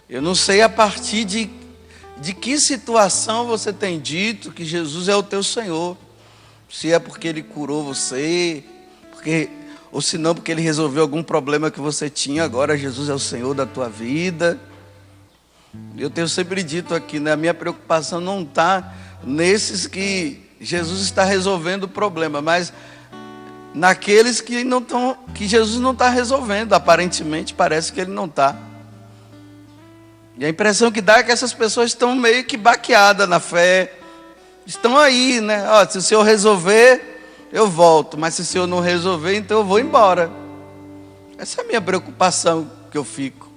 Eu não sei a partir de que situação você tem dito que Jesus é o teu Senhor. Se é porque Ele curou você, ou se não porque Ele resolveu algum problema que você tinha, agora Jesus é o Senhor da tua vida. Eu tenho sempre dito aqui, né? A minha preocupação não está nesses que Jesus está resolvendo o problema, mas naqueles que Jesus não está resolvendo. Aparentemente parece que Ele não está. E a impressão que dá é que essas pessoas estão meio que baqueadas na fé. Estão aí, né? Ó, se o Senhor resolver, eu volto. Mas se o Senhor não resolver, então eu vou embora. Essa é a minha preocupação que eu fico.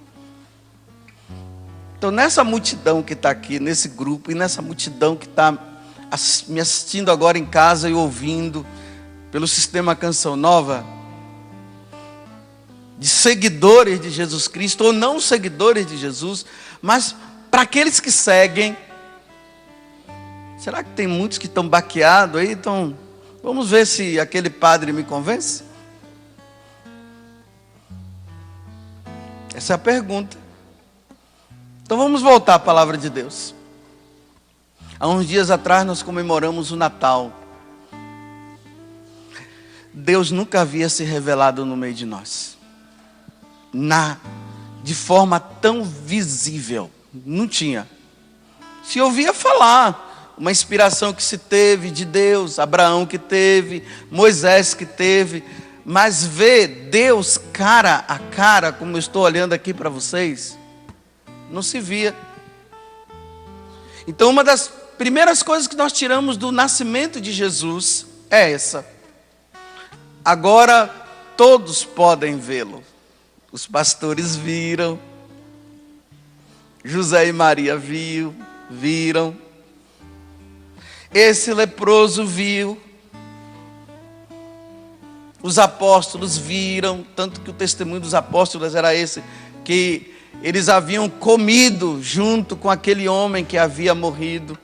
Então nessa multidão que está aqui, nesse grupo, e nessa multidão que está me assistindo agora em casa e ouvindo pelo sistema Canção Nova, de seguidores de Jesus Cristo, ou não seguidores de Jesus, mas para aqueles que seguem, será que tem muitos que estão baqueados aí? Então, vamos ver se aquele padre me convence? Essa é a pergunta. Então vamos voltar à palavra de Deus. Há uns dias atrás nós comemoramos o Natal. Deus nunca havia se revelado no meio de nós. De forma tão visível. Não tinha. Se ouvia falar, uma inspiração que se teve de Deus, Abraão que teve, Moisés que teve, mas ver Deus cara a cara, como eu estou olhando aqui para vocês, não se via. Então uma das primeiras coisas que nós tiramos do nascimento de Jesus é essa. Agora todos podem vê-lo. Os pastores viram, José e Maria viram, esse leproso viu, os apóstolos viram, tanto que o testemunho dos apóstolos era esse, que eles haviam comido junto com aquele homem que havia morrido.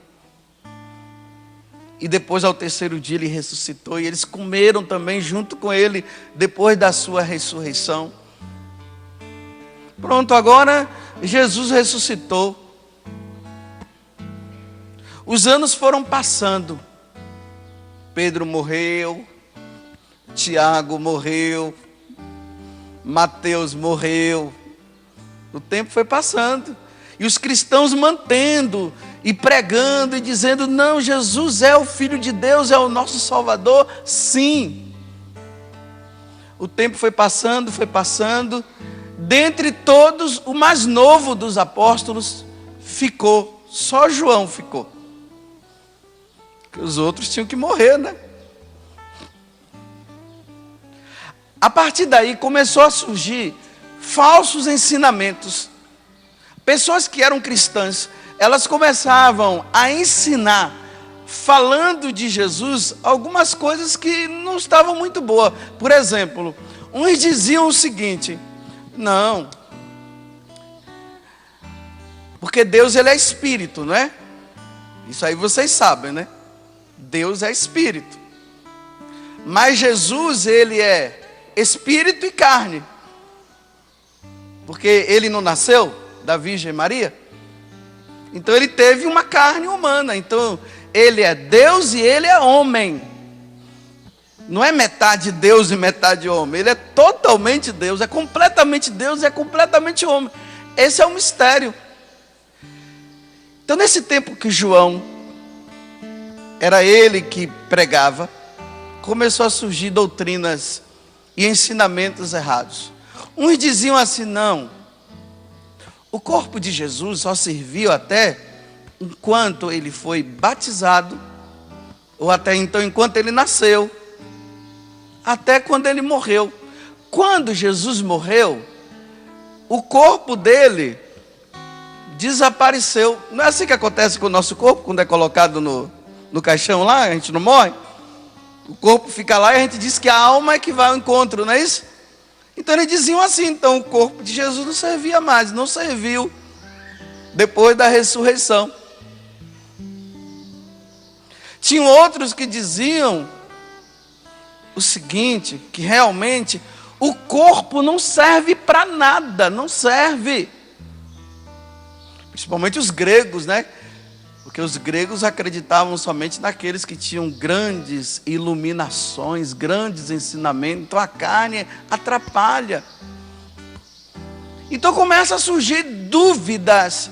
E depois, ao terceiro dia, ele ressuscitou. E eles comeram também junto com ele, depois da sua ressurreição. Pronto, agora Jesus ressuscitou. Os anos foram passando. Pedro morreu. Tiago morreu. Mateus morreu. O tempo foi passando. E os cristãos mantendo e pregando e dizendo: não, Jesus é o Filho de Deus, é o nosso Salvador. Sim. O tempo foi passando, foi passando. Dentre todos, o mais novo dos apóstolos ficou. Só João ficou. Porque os outros tinham que morrer, né? A partir daí começou a surgir falsos ensinamentos. Pessoas que eram cristãs, elas começavam a ensinar, falando de Jesus, algumas coisas que não estavam muito boas. Por exemplo, uns diziam o seguinte: não, porque Deus ele é espírito, não é? Isso aí vocês sabem, né? Deus é espírito. Mas Jesus, ele é espírito e carne. Porque ele não nasceu da Virgem Maria. Então ele teve uma carne humana. Então ele é Deus e ele é homem. Não é metade Deus e metade homem. Ele é totalmente Deus, é completamente Deus e é completamente homem. Esse é o mistério. Então nesse tempo que João, era ele que pregava, começou a surgir doutrinas e ensinamentos errados. Uns diziam assim: não, o corpo de Jesus só serviu até enquanto ele foi batizado, ou até então enquanto ele nasceu, até quando ele morreu. Quando Jesus morreu, o corpo dele desapareceu. Não é assim que acontece com o nosso corpo, quando é colocado no caixão lá, a gente não morre? O corpo fica lá e a gente diz que a alma é que vai ao encontro, não é isso? Então eles diziam assim: então o corpo de Jesus não servia mais, não serviu depois da ressurreição. Tinham outros que diziam o seguinte, que realmente o corpo não serve para nada, não serve. Principalmente os gregos, né? Porque os gregos acreditavam somente naqueles que tinham grandes iluminações, grandes ensinamentos. Então a carne atrapalha. Então começa a surgir dúvidas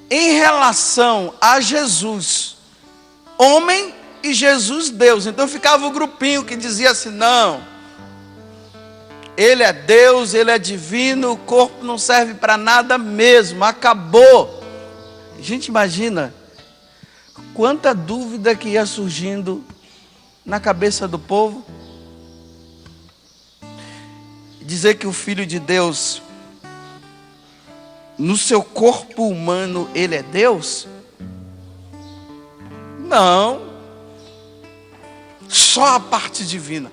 em relação a Jesus, homem, e Jesus Deus. Então ficava o grupinho que dizia assim: não, ele é Deus, ele é divino, o corpo não serve para nada mesmo, acabou. A gente imagina quanta dúvida que ia surgindo na cabeça do povo. Dizer que o Filho de Deus, no seu corpo humano, ele é Deus? Não. Só a parte divina.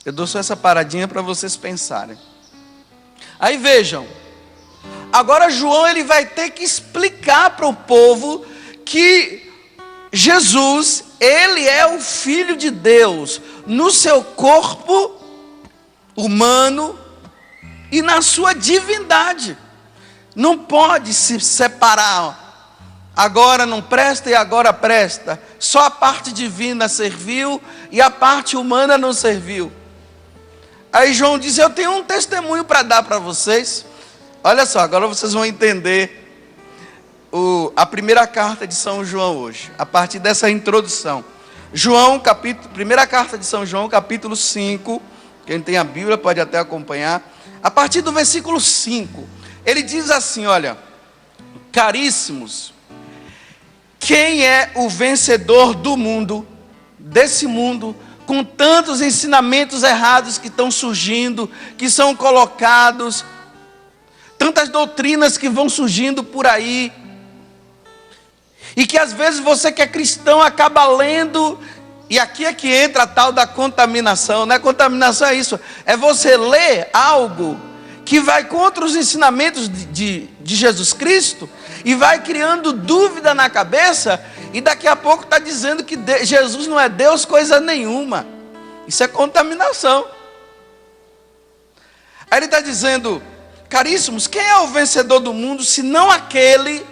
Eu dou só essa paradinha para vocês pensarem. Aí vejam. Agora João ele vai ter que explicar para o povo que Jesus, ele é o Filho de Deus no seu corpo humano e na sua divindade. Não pode se separar. Agora não presta e agora presta. Só a parte divina serviu e a parte humana não serviu. Aí João diz: eu tenho um testemunho para dar para vocês. Olha só, agora vocês vão entender a primeira carta de São João hoje, a partir dessa introdução. Primeira carta de São João, capítulo 5. Quem tem a Bíblia pode até acompanhar. A partir do versículo 5, ele diz assim: olha, caríssimos, quem é o vencedor do mundo, desse mundo, com tantos ensinamentos errados que estão surgindo, que são colocados, tantas doutrinas que vão surgindo por aí, e que às vezes você que é cristão acaba lendo, e aqui é que entra a tal da contaminação, né? Contaminação é isso, é você ler algo que vai contra os ensinamentos de Jesus Cristo, e vai criando dúvida na cabeça, e daqui a pouco está dizendo que Jesus não é Deus coisa nenhuma. Isso é contaminação. Aí ele está dizendo: caríssimos, quem é o vencedor do mundo, senão aquele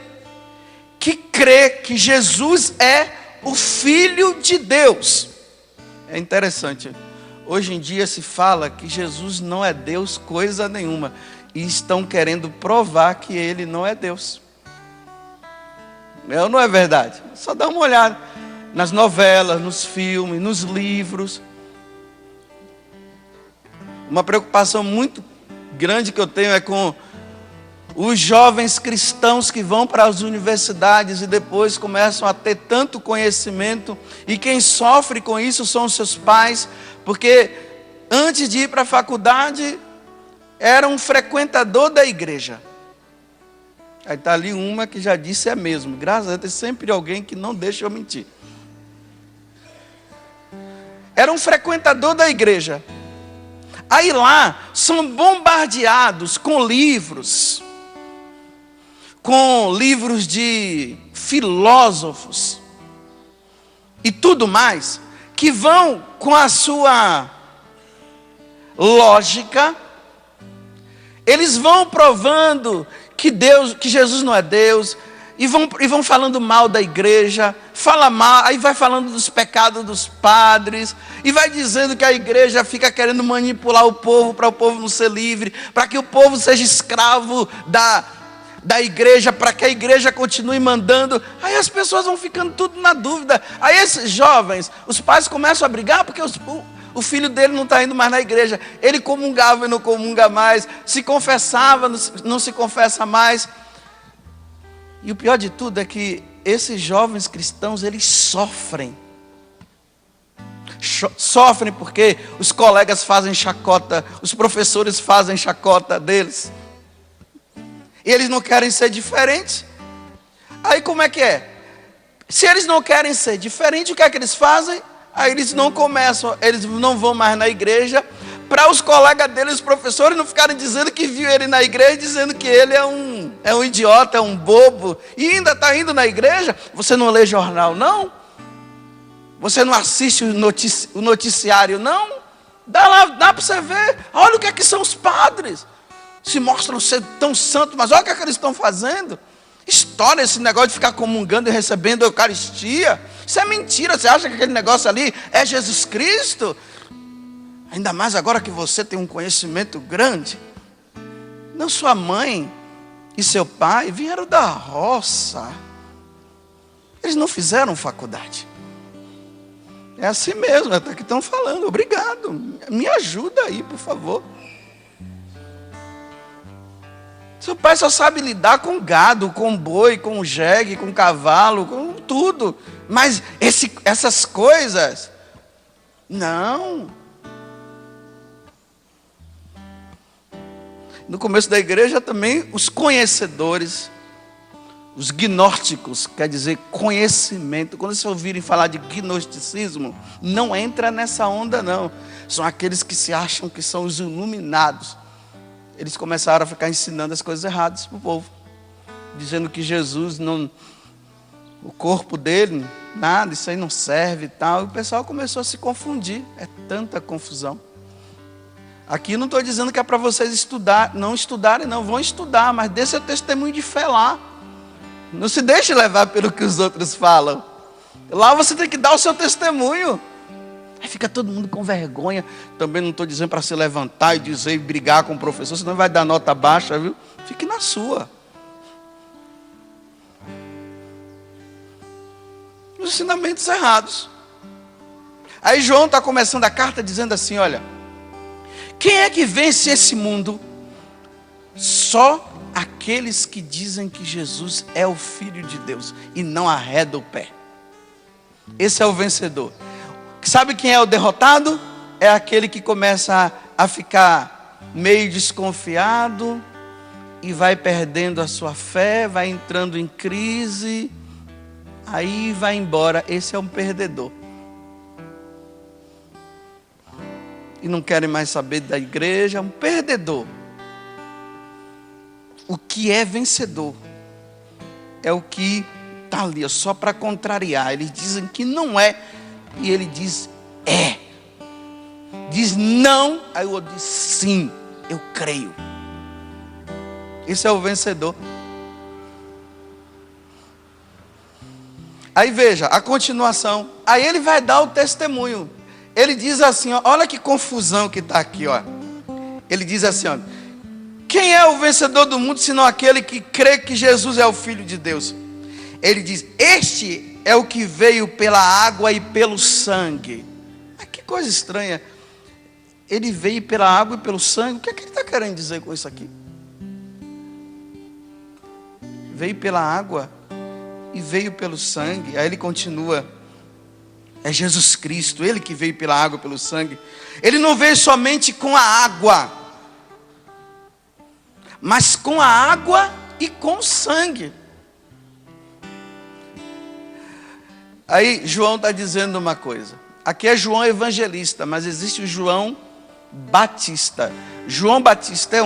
que crê que Jesus é o Filho de Deus? É interessante, hoje em dia se fala que Jesus não é Deus coisa nenhuma, e estão querendo provar que ele não é Deus. Não é verdade? Só dá uma olhada nas novelas, nos filmes, nos livros. Uma preocupação muito grande que eu tenho é com os jovens cristãos que vão para as universidades e depois começam a ter tanto conhecimento, e quem sofre com isso são os seus pais, porque antes de ir para a faculdade era um frequentador da igreja. Aí está ali uma que já disse é mesmo. Graças a Deus, tem sempre alguém que não deixa eu mentir. Era um frequentador da igreja. Aí lá são bombardeados com livros de filósofos e tudo mais, que vão com a sua lógica, eles vão provando que Jesus não é Deus, e vão falando mal da igreja, fala mal, aí vai falando dos pecados dos padres, e vai dizendo que a igreja fica querendo manipular o povo, para o povo não ser livre, para que o povo seja escravo da igreja, para que a igreja continue mandando. Aí as pessoas vão ficando tudo na dúvida. Aí esses jovens, os pais começam a brigar, porque o filho dele não está indo mais na igreja. Ele comungava e não comunga mais, se confessava, não se confessa mais. E o pior de tudo é que esses jovens cristãos, eles sofrem. Sofrem porque os colegas fazem chacota, os professores fazem chacota deles. E eles não querem ser diferentes. Aí como é que é? Se eles não querem ser diferentes, o que é que eles fazem? Aí eles não vão mais na igreja, para os colegas deles, os professores, não ficarem dizendo que viu ele na igreja, dizendo que ele é um idiota, é um bobo, e ainda está indo na igreja. Você não lê jornal, não? Você não assiste o noticiário, não? Dá para você ver. Olha o que é que são os padres. se mostram ser tão santos, mas olha o que é que eles estão fazendo. Estoura esse negócio de ficar comungando e recebendo a Eucaristia. Isso é mentira. Você acha que aquele negócio ali é Jesus Cristo? Ainda mais agora que você tem um conhecimento grande. Não, sua mãe e seu pai vieram da roça. Eles não fizeram faculdade. É assim mesmo, até que estão falando. Obrigado, me ajuda aí, por favor. Seu pai só sabe lidar com gado, com boi, com jegue, com cavalo, com tudo. Mas essas coisas, não. No começo da igreja também, os conhecedores, os gnósticos, quer dizer conhecimento. Quando vocês ouvirem falar de gnosticismo, não entra nessa onda não. São aqueles que se acham que são os iluminados. Eles começaram a ficar ensinando as coisas erradas para o povo. Dizendo que Jesus não... O corpo dele, nada, isso aí não serve e tal. E o pessoal começou a se confundir. É tanta confusão. Aqui não estou dizendo que é para vocês estudarem, não. Vão estudar, mas dê seu testemunho de fé lá. Não se deixe levar pelo que os outros falam. Lá você tem que dar o seu testemunho. Aí fica todo mundo com vergonha. Também não estou dizendo para se levantar e dizer e brigar com o professor, senão vai dar nota baixa, viu? Fique na sua. Os ensinamentos errados. Aí João está começando a carta dizendo assim, olha, quem é que vence esse mundo? Só aqueles que dizem que Jesus é o Filho de Deus e não arreda o pé. Esse é o vencedor. Sabe quem é o derrotado? É aquele que começa a ficar meio desconfiado e vai perdendo a sua fé, vai entrando em crise, aí vai embora. Esse é um perdedor. E não querem mais saber da igreja, é um perdedor. O que é vencedor é o que está ali, só para contrariar. Eles dizem que não é, e ele diz é. Diz não, aí o outro diz sim, eu creio. Esse é o vencedor. Aí veja, a continuação. Aí ele vai dar o testemunho. Ele diz assim, ó, olha que confusão que está aqui, ó. Ele diz assim, ó, quem é o vencedor do mundo, senão aquele que crê que Jesus é o Filho de Deus? Ele diz, este é o que veio pela água e pelo sangue. Que coisa estranha. Ele veio pela água e pelo sangue. O que é que ele está querendo dizer com isso aqui? Veio pela água e veio pelo sangue. Aí ele continua. É Jesus Cristo, Ele que veio pela água e pelo sangue. Ele não veio somente com a água, mas com a água e com o sangue. Aí João está dizendo uma coisa. Aqui é João evangelista, mas existe o João Batista. João Batista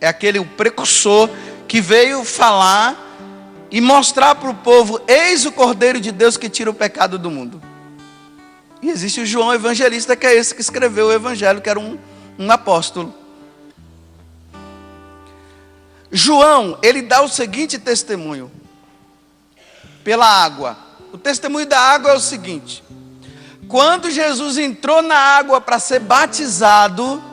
é aquele o precursor que veio falar e mostrar para o povo, eis o Cordeiro de Deus que tira o pecado do mundo. E existe o João evangelista, que é esse que escreveu o evangelho, que era um apóstolo. João, ele dá o seguinte testemunho, pela água. O testemunho da água é o seguinte: quando Jesus entrou na água para ser batizado,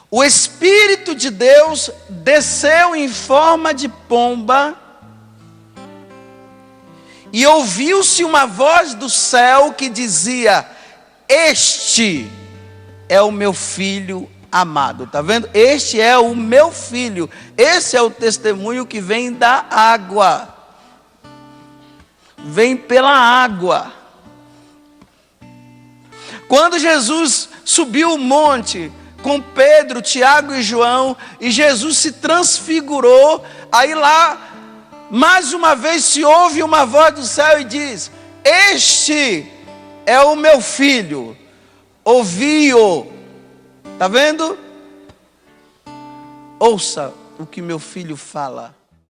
o Espírito de Deus desceu em forma de pomba, e ouviu-se uma voz do céu que dizia: este é o meu filho amado. Está vendo? Este é o meu filho. Esse é o testemunho que vem da água. Vem pela água. Quando Jesus subiu o monte com Pedro, Tiago e João, e Jesus se transfigurou, aí lá, mais uma vez se ouve uma voz do céu e diz: este é o meu filho, ouvi-o. Está vendo? Ouça o que meu filho fala.